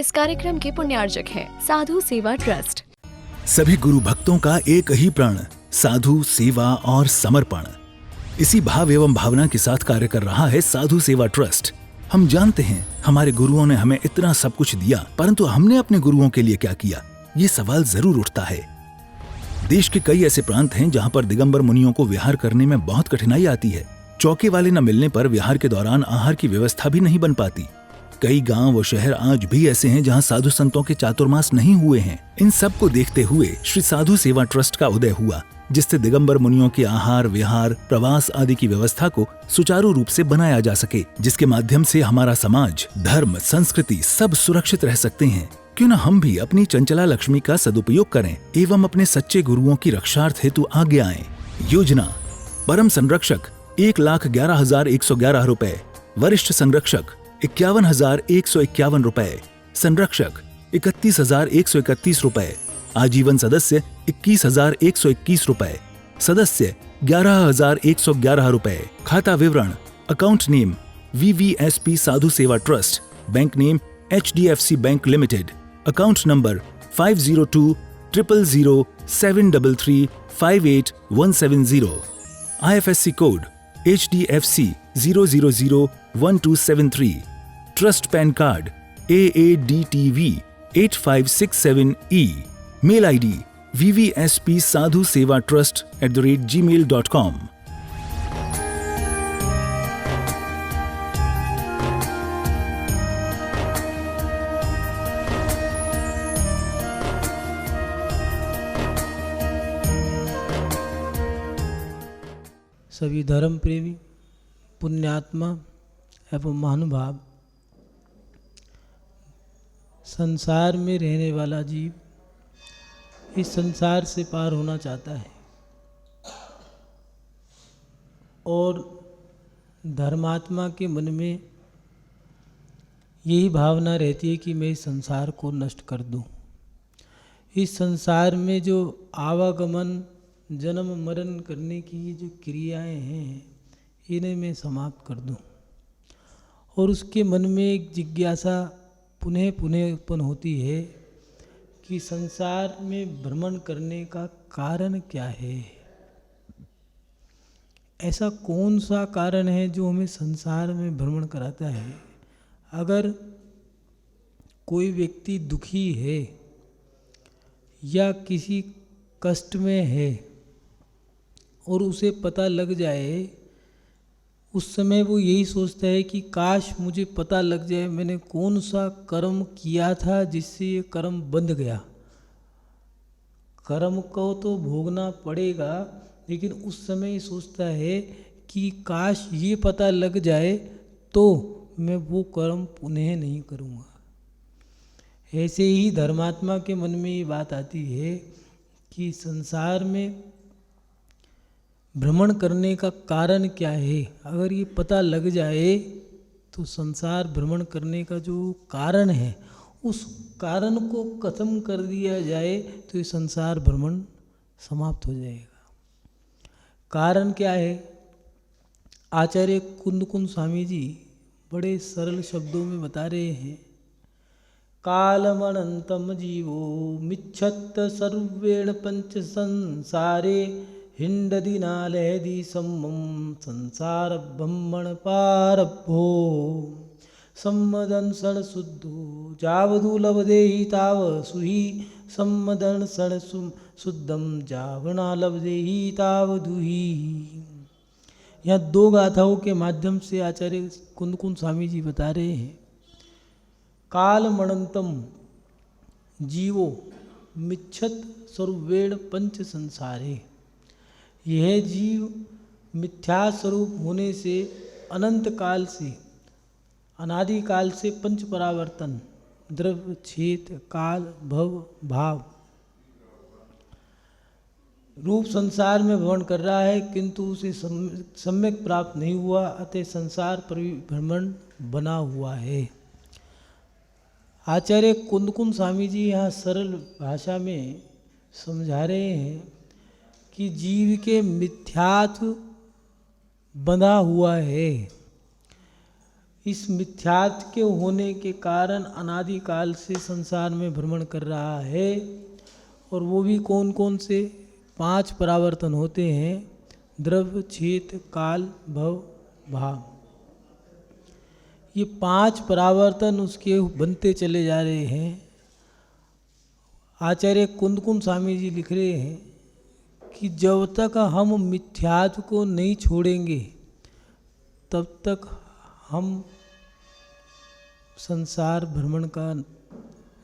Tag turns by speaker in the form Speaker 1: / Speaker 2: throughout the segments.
Speaker 1: इस कार्यक्रम के पुण्यार्जक हैं साधु सेवा ट्रस्ट।
Speaker 2: सभी गुरु भक्तों का एक ही प्रण, साधु सेवा और समर्पण। इसी भाव एवं भावना के साथ कार्य कर रहा है साधु सेवा ट्रस्ट। हम जानते हैं हमारे गुरुओं ने हमें इतना सब कुछ दिया, परंतु हमने अपने गुरुओं के लिए क्या किया, ये सवाल जरूर उठता है। देश के कई ऐसे प्रांत हैं जहां पर दिगंबर मुनियों को विहार करने में बहुत कठिनाई आती है। चौके वाले न मिलने पर विहार के दौरान आहार की व्यवस्था भी नहीं बन पाती। कई गांव व शहर आज भी ऐसे हैं जहां साधु संतों के चातुर्मास नहीं हुए हैं। इन सब को देखते हुए श्री साधु सेवा ट्रस्ट का उदय हुआ, जिससे दिगंबर मुनियों के आहार, विहार, प्रवास आदि की व्यवस्था को सुचारू रूप से बनाया जा सके, जिसके माध्यम से हमारा समाज, धर्म, संस्कृति सब सुरक्षित रह सकते हैं। क्यों न हम भी अपनी चंचला लक्ष्मी का सदुपयोग करें एवं अपने सच्चे गुरुओं की रक्षार्थ हेतु आगे आएं। योजना: परम संरक्षक 1,11,111 रुपए, वरिष्ठ संरक्षक 51,151 रुपए, संरक्षक 31,131 रुपए, आजीवन सदस्य 21,121 रुपए, सदस्य 11,111 रुपए। खाता विवरण: account name VVSP Sadhu Seva trust, bank name HDFC bank limited, account number 50200073358170, IFSC code HDFC 0001273, trust PAN card AADTV 8567E, mail ID vvspsadhusevatrust@gmail.com।
Speaker 3: सभी धर्म प्रेमी, पुण्यात्मा एवं महानुभाव, संसार में रहने वाला जीव इस संसार से पार होना चाहता है और धर्मात्मा के मन में यही भावना रहती है कि मैं इस संसार को नष्ट कर दूं। इस संसार में जो आवागमन, जन्म मरण करने की जो क्रियाएं हैं, इन्हें मैं समाप्त कर दूं। और उसके मन में एक जिज्ञासा पुनः पुनः उत्पन्न होती है कि संसार में भ्रमण करने का कारण क्या है। ऐसा कौन सा कारण है जो हमें संसार में भ्रमण कराता है। अगर कोई व्यक्ति दुखी है या किसी कष्ट में है और उसे पता लग जाए, उस समय वो यही सोचता है कि काश मुझे पता लग जाए मैंने कौन सा कर्म किया था जिससे ये कर्म बंध गया। कर्म को तो भोगना पड़ेगा, लेकिन उस समय ये सोचता है कि काश ये पता लग जाए तो मैं वो कर्म पुनः नहीं करूँगा। ऐसे ही धर्मात्मा के मन में ये बात आती है कि संसार में भ्रमण करने का कारण क्या है। अगर ये पता लग जाए तो संसार भ्रमण करने का जो कारण है, उस कारण को खत्म कर दिया जाए तो ये संसार भ्रमण समाप्त हो जाएगा। कारण क्या है? आचार्य कुंद स्वामी जी बड़े सरल शब्दों में बता रहे हैं। कालमनंतम जीवो मिच्छत सर्वेण पंच संसारे हिंडदि नालहदि सम्मम संसार ब्रह्मण पारभो सम्मदन शुद्धो जावदु लभदेहि ताव सुही सम्मदन शुद्धम जावना लभदेहि ताव दुही। यहाँ दो गाथाओं के माध्यम से आचार्य कुंद स्वामी जी बता रहे हैं। काल मणंतम जीवो मिच्छत सर्वेण पंच संसारे। यह जीव मिथ्या स्वरूप होने से अनंत काल से, अनादि काल से पंच परावर्तन, द्रव्य, क्षेत्र, काल, भव, भाव रूप संसार में भ्रमण कर रहा है, किंतु उसे सम्यक प्राप्त नहीं हुआ, अतः संसार परिभ्रमण बना हुआ है। आचार्य कुंद स्वामी जी यहाँ सरल भाषा में समझा रहे हैं कि जीव के मिथ्यात्व बंधा हुआ है। इस मिथ्यात्व के होने के कारण अनादिकाल से संसार में भ्रमण कर रहा है। और वो भी कौन कौन से 5 परावर्तन होते हैं, द्रव्य, क्षेत्र, काल, भव, भाव। ये 5 परावर्तन उसके बनते चले जा रहे हैं। आचार्य कुंद स्वामी जी लिख रहे हैं कि जब तक हम मिथ्यात्व को नहीं छोड़ेंगे तब तक हम संसार भ्रमण का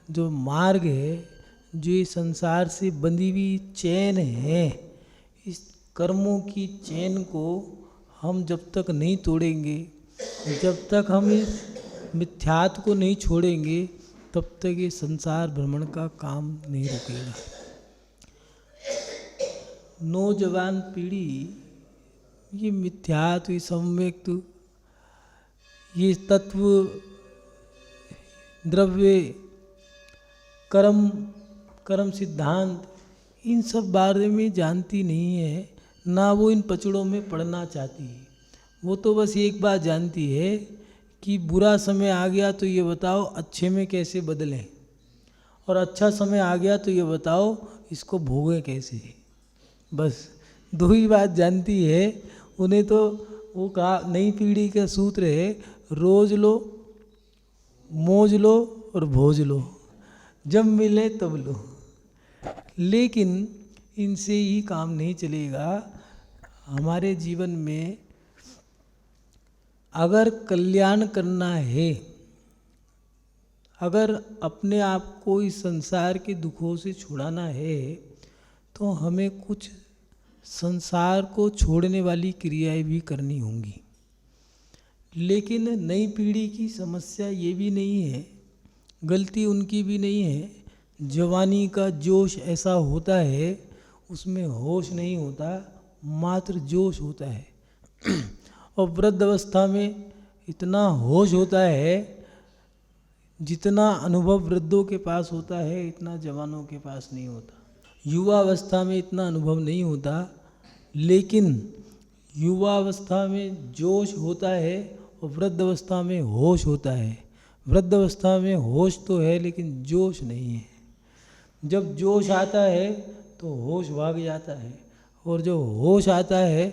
Speaker 3: जो मार्ग है, जो ये संसार से बंधी हुई चैन है, इस कर्मों की चैन को हम जब तक नहीं तोड़ेंगे, जब तक हम इस मिथ्यात्व को नहीं छोड़ेंगे, तब तक ये संसार भ्रमण का काम नहीं रुकेगा। नौजवान पीढ़ी ये मिथ्यात्व, ये सम्यक्त, ये तत्व, द्रव्य, कर्म सिद्धांत, इन सब बारे में जानती नहीं है, ना वो इन पचड़ों में पढ़ना चाहती है। वो तो बस एक बात जानती है कि बुरा समय आ गया तो ये बताओ अच्छे में कैसे बदलें, और अच्छा समय आ गया तो ये बताओ इसको भोगें कैसे। बस 2 ही बात जानती है उन्हें। तो वो कहा, नई पीढ़ी का सूत्र है, रोज लो, मौज लो और भोज लो, जब मिले तब लो। लेकिन इनसे ही काम नहीं चलेगा। हमारे जीवन में अगर कल्याण करना है, अगर अपने आप को इस संसार के दुखों से छुड़ाना है, तो हमें कुछ संसार को छोड़ने वाली क्रियाएं भी करनी होंगी। लेकिन नई पीढ़ी की समस्या ये भी नहीं है, गलती उनकी भी नहीं है। जवानी का जोश ऐसा होता है, उसमें होश नहीं होता, मात्र जोश होता है। और वृद्ध अवस्था में इतना होश होता है, जितना अनुभव वृद्धों के पास होता है इतना जवानों के पास नहीं होता। युवा अवस्था में इतना अनुभव नहीं होता, लेकिन युवा अवस्था में जोश होता है और वृद्ध अवस्था में होश होता है। वृद्ध अवस्था में होश तो है लेकिन जोश नहीं है। जब जोश आता है तो होश भाग जाता है, और जो होश आता है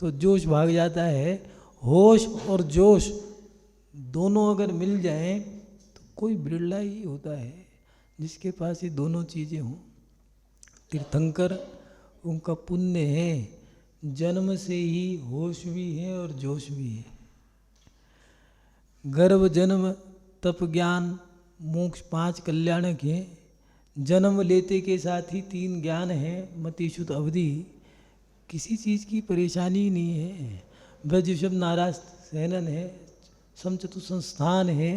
Speaker 3: तो जोश भाग जाता है। होश और जोश दोनों अगर मिल जाएं तो कोई बिरला ही होता है जिसके पास ये दोनों चीज़ें हों। तीर्थंकर, उनका पुण्य है, जन्म से ही होश भी है और जोश भी है। गर्भ, जन्म, तप, ज्ञान, मोक्ष 5 कल्याणक हैं। जन्म लेते के साथ ही 3 ज्ञान हैं, मति, शुद्ध, अवधि। किसी चीज़ की परेशानी नहीं है। ब्रज शब्द नाराज सहनन है, समचतु संस्थान है।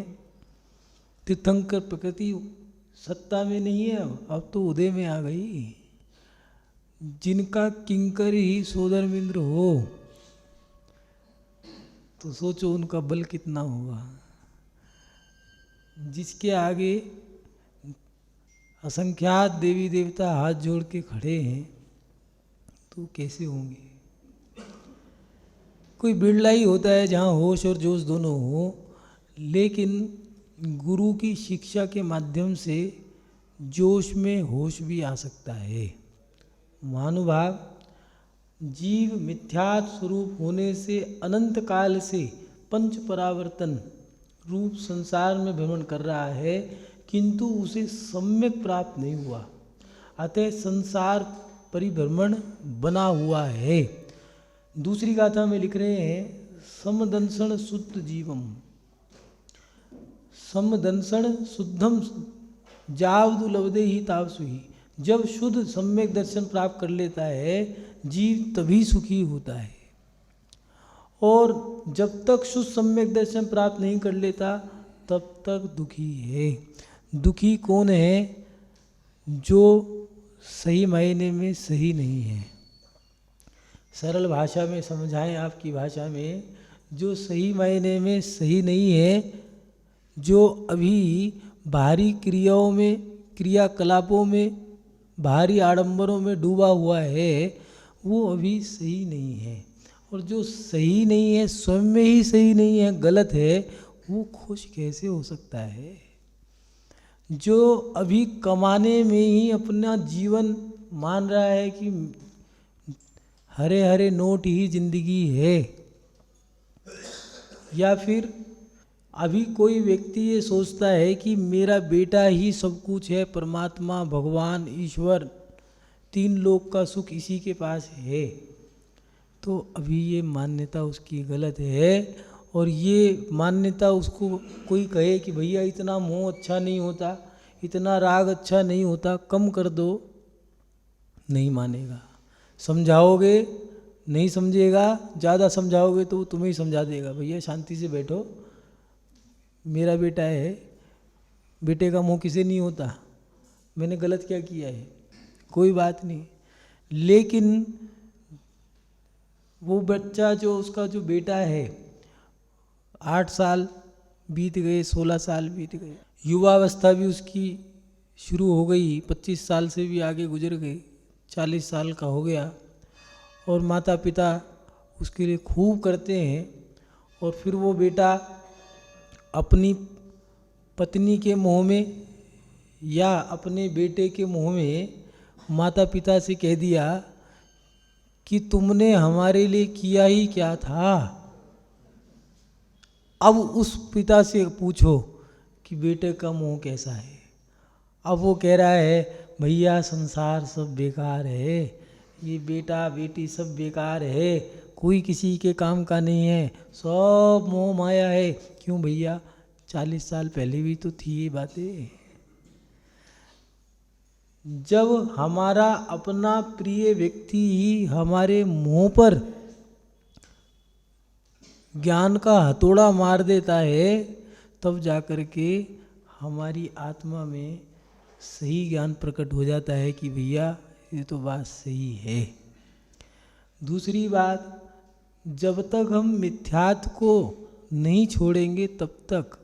Speaker 3: तीर्थंकर प्रकृति सत्ता में नहीं है, अब तो उदय में आ गई। जिनका किंकर ही सोदरमिंद्र हो तो सोचो उनका बल कितना होगा। जिसके आगे असंख्यात देवी देवता हाथ जोड़ के खड़े हैं तो कैसे होंगे। कोई बिरला ही होता है जहाँ होश और जोश दोनों हो। लेकिन गुरु की शिक्षा के माध्यम से जोश में होश भी आ सकता है। महानुभाव, जीव मिथ्यात्व स्वरूप होने से अनंत काल से 5 परावर्तन रूप संसार में भ्रमण कर रहा है, किंतु उसे सम्यक प्राप्त नहीं हुआ। अतः संसार परिभ्रमण बना हुआ है। दूसरी गाथा में लिख रहे हैं, समदंसण शुद्ध जीवम, समदंसण शुद्धम जावदु लवदे ही तावसुही। जब शुद्ध सम्यक दर्शन प्राप्त कर लेता है जीव तभी सुखी होता है, और जब तक शुद्ध सम्यक दर्शन प्राप्त नहीं कर लेता तब तक दुखी है। दुखी कौन है? जो सही मायने में सही नहीं है। सरल भाषा में समझाएं, आपकी भाषा में, जो सही मायने में सही नहीं है, जो अभी बाहरी क्रियाओं में, क्रियाकलापों में, बाहरी आडंबरों में डूबा हुआ है, वो अभी सही नहीं है। और जो सही नहीं है, स्वयं में ही सही नहीं है, गलत है, वो खुश कैसे हो सकता है? जो अभी कमाने में ही अपना जीवन मान रहा है कि हरे हरे नोट ही जिंदगी है, या फिर अभी कोई व्यक्ति ये सोचता है कि मेरा बेटा ही सब कुछ है, परमात्मा, भगवान, ईश्वर, तीन लोक का सुख इसी के पास है, तो अभी ये मान्यता उसकी गलत है। और ये मान्यता उसको कोई कहे कि भैया इतना मोह अच्छा नहीं होता, इतना राग अच्छा नहीं होता, कम कर दो, नहीं मानेगा। समझाओगे नहीं समझेगा, ज़्यादा समझाओगे तो तुम्हें ही समझा देगा, भैया शांति से बैठो, मेरा बेटा है, बेटे का मोह किसे नहीं होता, मैंने गलत क्या किया है, कोई बात नहीं। लेकिन वो बच्चा जो उसका जो बेटा है, 8 साल बीत गए, 16 साल बीत गए, युवावस्था भी उसकी शुरू हो गई, 25 साल से भी आगे गुजर गए, 40 साल का हो गया, और माता पिता उसके लिए खूब करते हैं, और फिर वो बेटा अपनी पत्नी के मोह में या अपने बेटे के मोह में माता पिता से कह दिया कि तुमने हमारे लिए किया ही क्या था। अब उस पिता से पूछो कि बेटे का मोह कैसा है। अब वो कह रहा है भैया संसार सब बेकार है, ये बेटा बेटी सब बेकार है, कोई किसी के काम का नहीं है, सब मोह माया है। क्यों भैया, 40 साल पहले भी तो थी ये बातें। जब हमारा अपना प्रिय व्यक्ति ही हमारे मुंह पर ज्ञान का हथौड़ा मार देता है, तब जाकर के हमारी आत्मा में सही ज्ञान प्रकट हो जाता है कि भैया ये तो बात सही है। दूसरी बात, जब तक हम मिथ्यात्व को नहीं छोड़ेंगे तब तक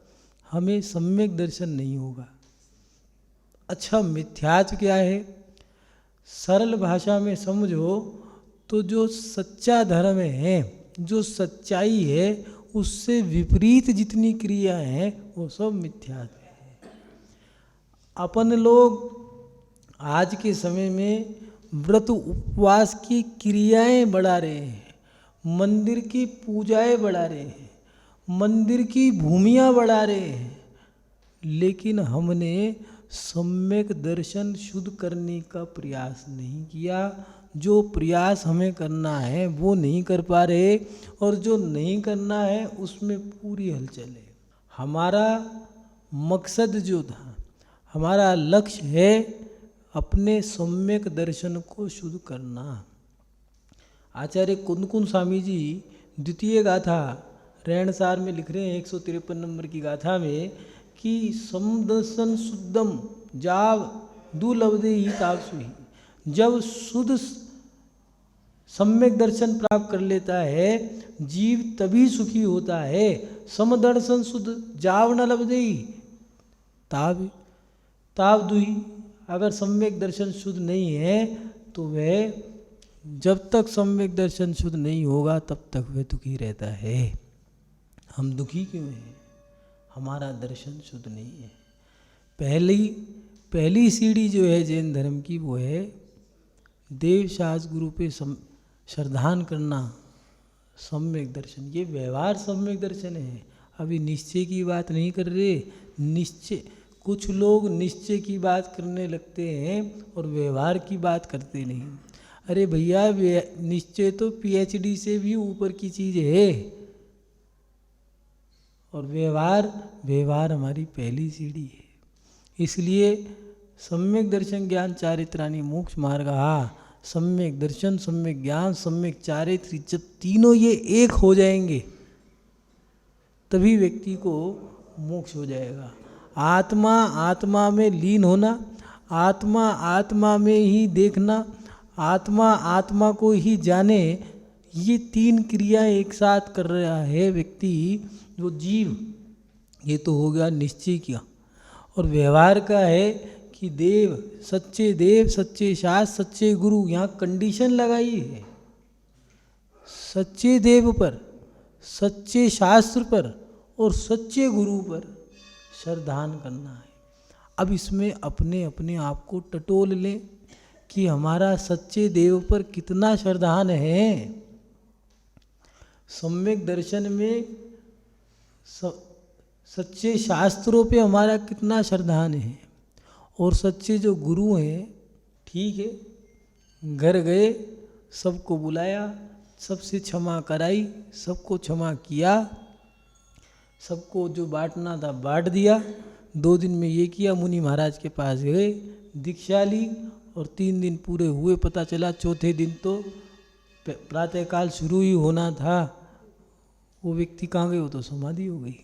Speaker 3: हमें सम्यक दर्शन नहीं होगा। अच्छा, मिथ्यात्व क्या है? सरल भाषा में समझो तो जो सच्चा धर्म है, जो सच्चाई है, उससे विपरीत जितनी क्रिया हैं वो सब मिथ्यात्व है। अपन लोग आज के समय में व्रत उपवास की क्रियाएं बढ़ा रहे हैं, मंदिर की पूजाएं बढ़ा रहे हैं, मंदिर की भूमियां बढ़ा रहे हैं, लेकिन हमने सम्यक दर्शन शुद्ध करने का प्रयास नहीं किया। जो प्रयास हमें करना है वो नहीं कर पा रहे, और जो नहीं करना है उसमें पूरी हलचल है। हमारा मकसद जो था, हमारा लक्ष्य है अपने सम्यक दर्शन को शुद्ध करना। आचार्य कुंदकुन स्वामी जी द्वितीय गाथा रेणसार में लिख रहे हैं 153 नंबर की गाथा में कि समदर्शन शुद्धम जाव दुलब्धे ही ताप सुही। जब शुद्ध सम्यक दर्शन प्राप्त कर लेता है जीव तभी सुखी होता है। समदर्शन शुद्ध जाव न लब्धे ही ताप दुही। अगर सम्यक दर्शन शुद्ध नहीं है तो वह, जब तक सम्यक दर्शन शुद्ध नहीं होगा तब तक वह दुखी रहता है। हम दुखी क्यों हैं? हमारा दर्शन शुद्ध नहीं है। पहली सीढ़ी जो है जैन धर्म की वो है देव शास्त्र गुरु पे श्रद्धान करना, सम्यक दर्शन। ये व्यवहार सम्यक दर्शन है। अभी निश्चय की बात नहीं कर रहे। निश्चय, कुछ लोग निश्चय की बात करने लगते हैं और व्यवहार की बात करते नहीं। अरे भैया, निश्चय तो PhD से भी ऊपर की चीज़ है, और व्यवहार हमारी पहली सीढ़ी है। इसलिए सम्यक दर्शन ज्ञान चारित्राणि मोक्ष मार्ग। सम्यक दर्शन, सम्यक ज्ञान, सम्यक चारित्र, जब तीनों ये एक हो जाएंगे तभी व्यक्ति को मोक्ष हो जाएगा। आत्मा आत्मा में लीन होना, आत्मा आत्मा में ही देखना, आत्मा आत्मा को ही जाने, ये तीन क्रिया एक साथ कर रहा है व्यक्ति, जो जीव। ये तो हो गया निश्चय किया। और व्यवहार का है कि देव, सच्चे शास्त्र, सच्चे गुरु, यहाँ कंडीशन लगाई है। सच्चे देव पर, सच्चे शास्त्र पर और सच्चे गुरु पर श्रद्धान करना है। अब इसमें अपने अपने आप को टटोल लें कि हमारा सच्चे देव पर कितना श्रद्धान है। सम्यक दर्शन में सच्चे शास्त्रों पे हमारा कितना श्रद्धान है। और सच्चे जो गुरु हैं, ठीक है, घर गए, सबको बुलाया, सबसे क्षमा कराई, सबको क्षमा किया, सबको जो बांटना था बांट दिया। 2 दिन में ये किया, मुनि महाराज के पास गए, दीक्षा ली और 3 दिन पूरे हुए। पता चला चौथे दिन तो प्रातःकाल शुरू ही होना था। वो व्यक्ति कहाँ गए? वो तो समाधि हो गई।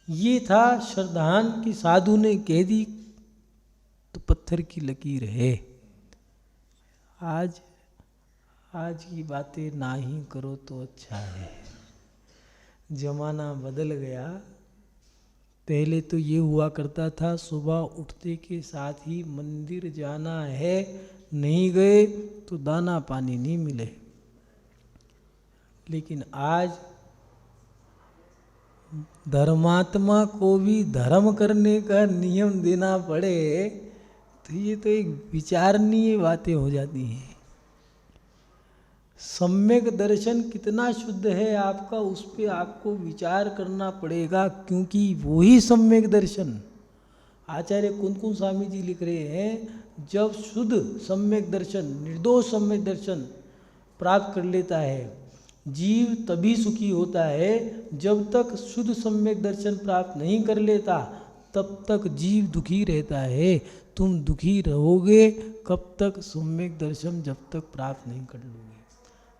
Speaker 3: ये था श्रद्धान कि साधु ने कह दी तो पत्थर की लकीर है। आज की बातें ना ही करो तो अच्छा है। जमाना बदल गया। पहले तो ये हुआ करता था, सुबह उठते के साथ ही मंदिर जाना है, नहीं गए तो दाना पानी नहीं मिले। लेकिन आज धर्मात्मा को भी धर्म करने का नियम देना पड़े तो ये तो एक विचारणीय बातें हो जाती हैं। सम्यक दर्शन कितना शुद्ध है आपका, उस पर आपको विचार करना पड़ेगा, क्योंकि वही सम्यक दर्शन आचार्य कुंदकुंज स्वामी जी लिख रहे हैं, जब शुद्ध सम्यक दर्शन, निर्दोष सम्यक दर्शन प्राप्त कर लेता है, जीव तभी सुखी होता है। जब तक शुद्ध सम्यक दर्शन प्राप्त नहीं कर लेता तब तक जीव दुखी रहता है। तुम दुखी रहोगे कब तक? सम्यक दर्शन जब तक प्राप्त नहीं कर लोगे।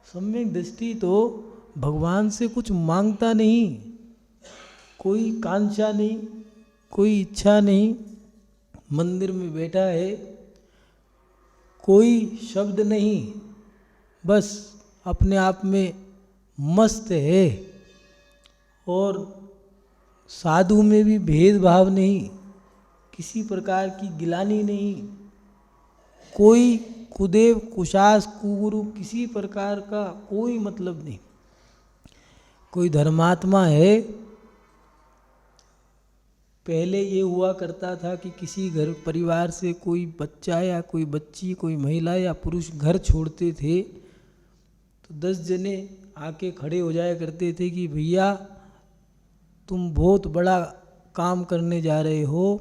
Speaker 3: सम्यक दृष्टि तो भगवान से कुछ मांगता नहीं, कोई कांक्षा नहीं, कोई इच्छा नहीं, मंदिर में बैठा है, कोई शब्द नहीं, बस अपने आप में मस्त है। और साधु में भी भेदभाव नहीं, किसी प्रकार की गिलानी नहीं, कोई कुदेव कुशास कुगुरु किसी प्रकार का कोई मतलब नहीं। कोई धर्मात्मा है। पहले ये हुआ करता था कि किसी घर परिवार से कोई बच्चा या कोई बच्ची, कोई महिला या पुरुष घर छोड़ते थे तो 10 जने आके खड़े हो जाया करते थे कि भैया तुम बहुत बड़ा काम करने जा रहे हो,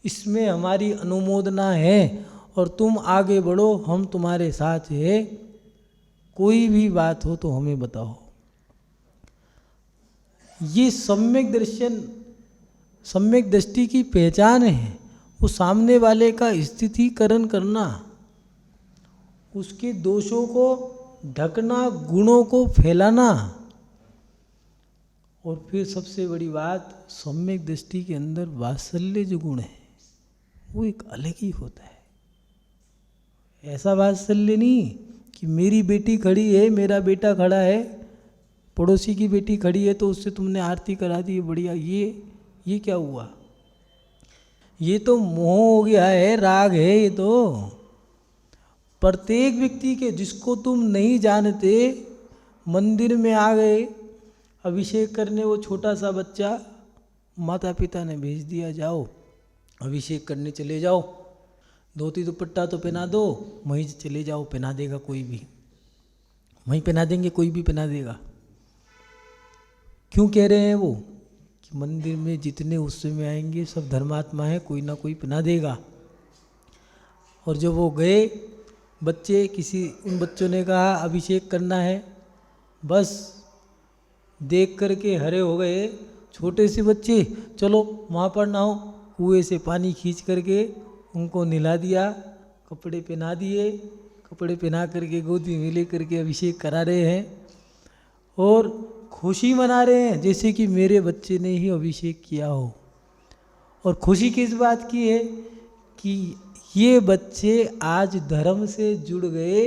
Speaker 3: इसमें हमारी अनुमोदना है और तुम आगे बढ़ो, हम तुम्हारे साथ हैं, कोई भी बात हो तो हमें बताओ। ये सम्यक दर्शन, सम्यक दृष्टि की पहचान है। वो सामने वाले का स्थितिकरण करना, उसके दोषों को ढकना, गुणों को फैलाना। और फिर सबसे बड़ी बात, सम्यक दृष्टि के अंदर वात्सल्य जो गुण है वो एक अलग ही होता है। ऐसा वात्सल्य नहीं कि मेरी बेटी खड़ी है, मेरा बेटा खड़ा है, पड़ोसी की बेटी खड़ी है तो उससे तुमने आरती करा दी, बढ़िया। ये क्या हुआ? ये तो मोह हो गया है, राग है। ये तो प्रत्येक व्यक्ति के, जिसको तुम नहीं जानते, मंदिर में आ गए अभिषेक करने, वो छोटा सा बच्चा, माता पिता ने भेज दिया, जाओ अभिषेक करने चले जाओ, धोती दुपट्टा तो पहना दो, वहीं चले जाओ, पहना देगा कोई भी, वहीं पहना देंगे, कोई भी पहना देगा। क्यों कह रहे हैं वो? कि मंदिर में जितने उत्सव में आएंगे सब धर्मात्मा है, कोई ना कोई पहना देगा। और जब वो गए बच्चे, किसी उन बच्चों ने कहा अभिषेक करना है, बस देख करके हरे हो गए। छोटे से बच्चे, चलो वहाँ पर नहाओ, कुएं से पानी खींच करके उनको नहला दिया, कपड़े पहना दिए, कपड़े पहना करके गोदी में ले करके अभिषेक करा रहे हैं और खुशी मना रहे हैं जैसे कि मेरे बच्चे ने ही अभिषेक किया हो। और खुशी किस बात की है? कि ये बच्चे आज धर्म से जुड़ गए,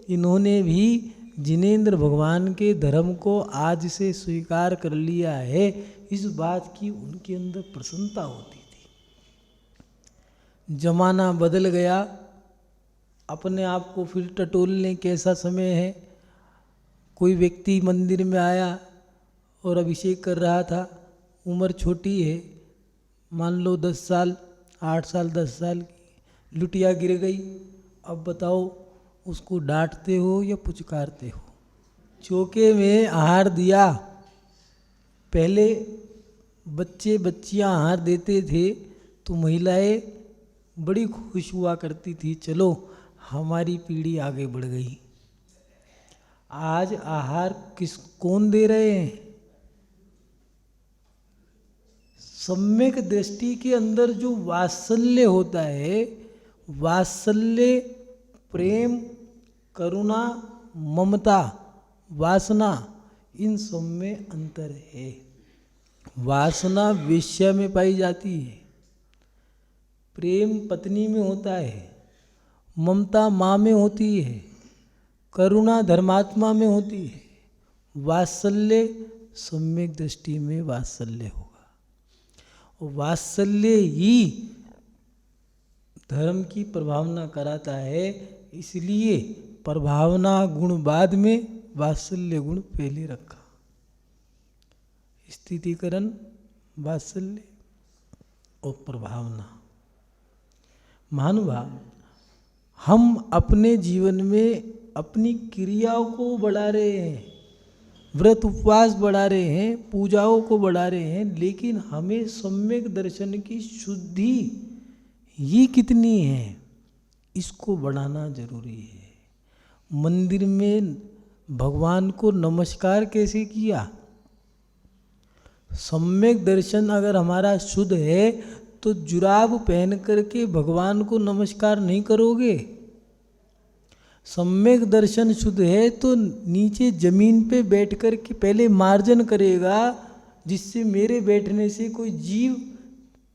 Speaker 3: इन्होंने भी जिनेंद्र भगवान के धर्म को आज से स्वीकार कर लिया है। इस बात की उनके अंदर प्रसन्नता होती थी। जमाना बदल गया, अपने आप को फिर टटोलने कैसा समय है। कोई व्यक्ति मंदिर में आया और अभिषेक कर रहा था, उम्र छोटी है, मान लो 10 साल, 8 साल 10 साल की, लुटिया गिर गई। अब बताओ उसको डांटते हो या पुचकारते हो? चौके में आहार दिया। पहले बच्चे बच्चियां आहार देते थे तो महिलाएं बड़ी खुश हुआ करती थी, चलो हमारी पीढ़ी आगे बढ़ गई। आज आहार कौन दे रहे हैं? सम्यक दृष्टि के अंदर जो वात्सल्य होता है, वात्सल्य, प्रेम, करुणा, ममता, वासना, इन सब में अंतर है। वासना वेश्या में पाई जाती है, प्रेम पत्नी में होता है, ममता माँ में होती है, करुणा धर्मात्मा में होती है, वात्सल्य सम्यक दृष्टि में वात्सल्य होगा। और वात्सल्य ही धर्म की प्रभावना कराता है, इसलिए प्रभावना गुण बाद में, वात्सल्य गुण पहले रखा। स्थितिकरण, वात्सल्य और प्रभावना। महानुभाव, हम अपने जीवन में अपनी क्रियाओं को बढ़ा रहे हैं, व्रत उपवास बढ़ा रहे हैं, पूजाओं को बढ़ा रहे हैं, लेकिन हमें सम्यक दर्शन की शुद्धि ही कितनी है, इसको बढ़ाना जरूरी है। मंदिर में भगवान को नमस्कार कैसे किया? सम्यक दर्शन अगर हमारा शुद्ध है तो जुराब पहन करके भगवान को नमस्कार नहीं करोगे। सम्यक दर्शन शुद्ध है तो नीचे जमीन पे बैठ कर के पहले मार्जन करेगा, जिससे मेरे बैठने से कोई जीव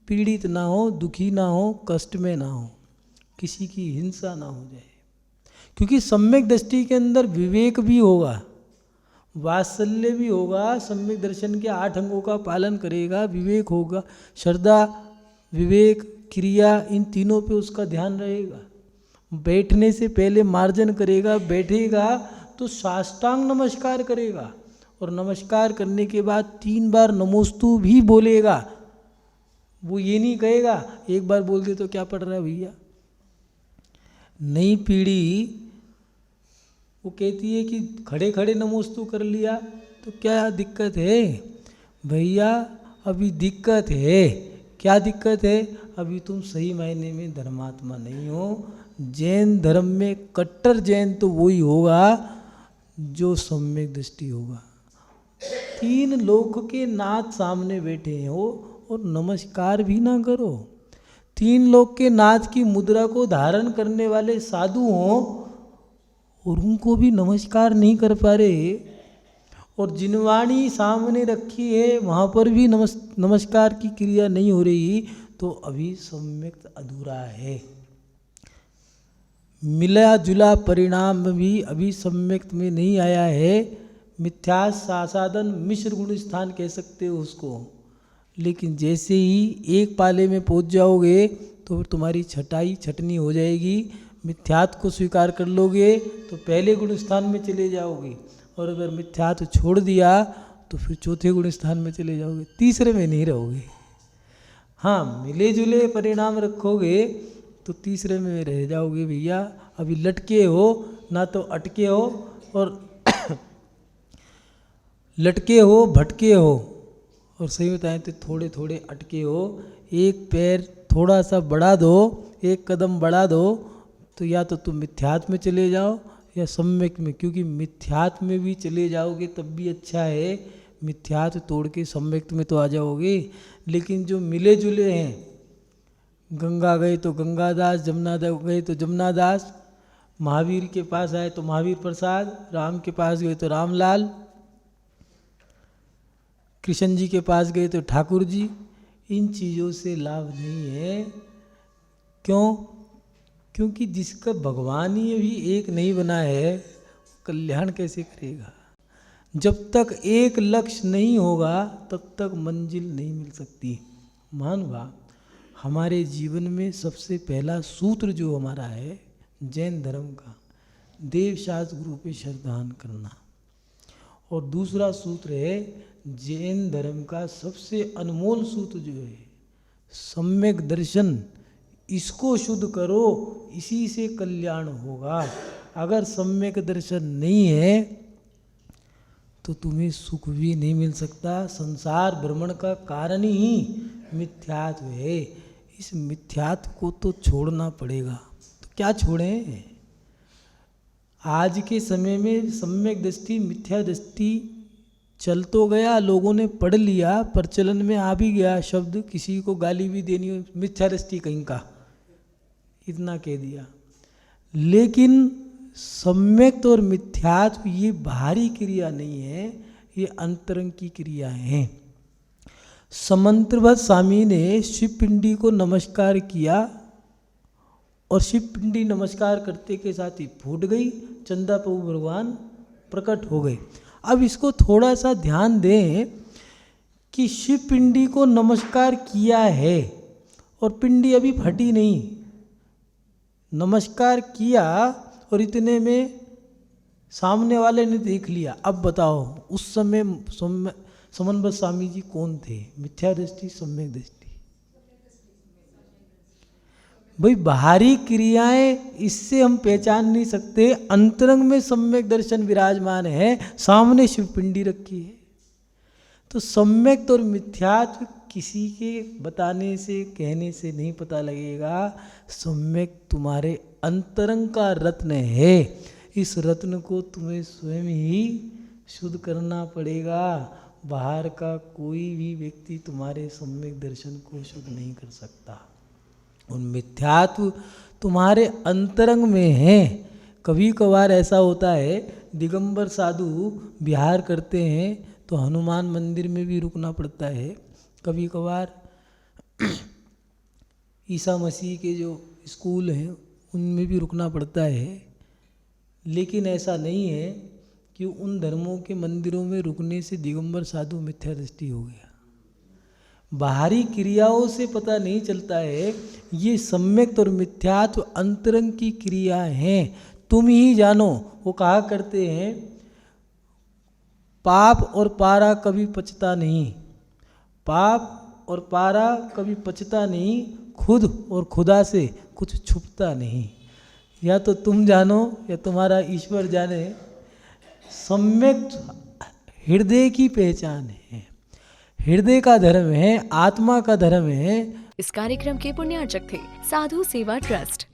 Speaker 3: पीड़ित ना हो, दुखी ना हो, कष्ट में ना हो, किसी की हिंसा ना हो जाए। क्योंकि सम्यक दृष्टि के अंदर विवेक भी होगा, वात्सल्य भी होगा, सम्यक दर्शन के 8 अंगों का पालन करेगा, विवेक होगा, श्रद्धा, विवेक, क्रिया, इन तीनों पे उसका ध्यान रहेगा। बैठने से पहले मार्जन करेगा, बैठेगा तो साष्टांग नमस्कार करेगा, और नमस्कार करने के बाद 3 बार नमोस्तु भी बोलेगा। वो ये नहीं कहेगा एक बार बोल दे तो क्या पड़ रहा है भैया। नई पीढ़ी वो कहती है कि खड़े खड़े नमोस्तु कर लिया तो क्या दिक्कत है भैया? अभी दिक्कत है। क्या दिक्कत है? अभी तुम सही मायने में धर्मात्मा नहीं हो। जैन धर्म में कट्टर जैन तो वही होगा जो सम्यक दृष्टि होगा। 3 लोक के नाथ सामने बैठे हो और नमस्कार भी ना करो। 3 लोक के नाथ की मुद्रा को धारण करने वाले साधु हों और उनको भी नमस्कार नहीं कर पा रहे, और जिनवाणी सामने रखी है वहाँ पर भी नमस्कार की क्रिया नहीं हो रही, तो अभी सम्यक अधूरा है। मिला जुला परिणाम भी अभी सम्यक में नहीं आया है। मिथ्या सासादन मिश्र गुण स्थान कह सकते हो उसको, लेकिन जैसे ही एक पाले में पहुंच जाओगे तो तुम्हारी छटाई छटनी हो जाएगी। मिथ्यात्व को स्वीकार कर लोगे तो पहले गुण स्थान में चले जाओगे, और अगर मिथ्यात्व छोड़ दिया तो फिर चौथे गुण स्थान में चले जाओगे, तीसरे में नहीं रहोगे। हाँ, मिले जुले परिणाम रखोगे तो तीसरे में रह जाओगे भैया। अभी लटके हो ना तो अटके हो, और लटके हो भटके हो, और सही बताएं तो थोड़े थोड़े अटके हो। एक पैर थोड़ा सा बढ़ा दो, एक कदम बढ़ा दो, तो या तो तुम मिथ्यात्व में चले जाओ या सम्यक में। क्योंकि मिथ्यात्व में भी चले जाओगे तब भी अच्छा है, मिथ्यात्व तोड़ के सम्यक में तो आ जाओगे। लेकिन जो मिले जुले हैं, गंगा गए तो गंगादास, जमुना गए तो जमुनादास, महावीर के पास आए तो महावीर प्रसाद, राम के पास गए तो रामलाल, कृष्ण जी के पास गए तो ठाकुर जी, इन चीज़ों से लाभ नहीं है। क्यों? क्योंकि जिसका भगवान ही अभी एक नहीं बना है, कल्याण कैसे करेगा? जब तक एक लक्ष्य नहीं होगा तब तक मंजिल नहीं मिल सकती। महानुभाव, हमारे जीवन में सबसे पहला सूत्र जो हमारा है जैन धर्म का, देव शास्त्र गुरु पे श्रद्धान करना, और दूसरा सूत्र है जैन धर्म का सबसे अनमोल सूत्र जो है सम्यक दर्शन, इसको शुद्ध करो, इसी से कल्याण होगा। अगर सम्यक दर्शन नहीं है तो तुम्हें सुख भी नहीं मिल सकता। संसार भ्रमण का कारण ही मिथ्यात्व है। इस मिथ्यात्व को तो छोड़ना पड़ेगा। तो क्या छोड़ें? आज के समय में सम्यक दृष्टि मिथ्या दृष्टि चल तो गया, लोगों ने पढ़ लिया, प्रचलन में आ भी गया शब्द, किसी को गाली भी देनी हो मिथ्या दृष्टि कहीं का, इतना कह दिया। लेकिन सम्यक और मिथ्यात्व ये बाहरी क्रिया नहीं है, ये अंतरंग की क्रिया है। समंत्रभद्र स्वामी ने शिवपिंडी को नमस्कार किया और शिवपिंडी नमस्कार करते के साथ ही फूट गई, चंदा प्रभु भगवान प्रकट हो गए। अब इसको थोड़ा सा ध्यान दें कि शिवपिंडी को नमस्कार किया है और पिंडी अभी फटी नहीं, नमस्कार किया और इतने में सामने वाले ने देख लिया। अब बताओ उस समय समन्वय स्वामी जी कौन थे? मिथ्या दृष्टि, सम्यक दृष्टि? भाई बाहरी क्रियाएं इससे हम पहचान नहीं सकते, अंतरंग में सम्यक दर्शन विराजमान है, सामने शिवपिंडी रखी है। तो सम्यक और मिथ्यात्व किसी के बताने से कहने से नहीं पता लगेगा। सम्यक तुम्हारे अंतरंग का रत्न है, इस रत्न को तुम्हें स्वयं ही शुद्ध करना पड़ेगा। बाहर का कोई भी व्यक्ति तुम्हारे सम्यक दर्शन को शुद्ध नहीं कर सकता। और मिथ्यात्व तुम्हारे अंतरंग में है। कभी कभार ऐसा होता है, दिगंबर साधु विहार करते हैं तो हनुमान मंदिर में भी रुकना पड़ता है। कभी कभार ईसा मसीह के जो स्कूल हैं उनमें भी रुकना पड़ता है। लेकिन ऐसा नहीं है कि उन धर्मों के मंदिरों में रुकने से दिगंबर साधु मिथ्या दृष्टि हो गया। बाहरी क्रियाओं से पता नहीं चलता है, ये सम्यक और मिथ्यात्व अंतरंग की क्रिया हैं, तुम ही जानो। वो कहा करते हैं पाप और पारा कभी पचता नहीं, पाप और पारा कभी पचता नहीं, खुद और खुदा से कुछ छुपता नहीं। या तो तुम जानो या तुम्हारा ईश्वर जाने, सम्यक हृदय की पहचान है, हृदय का धर्म है, आत्मा का धर्म है।
Speaker 1: इस कार्यक्रम के पुण्यार्चक थे साधु सेवा ट्रस्ट।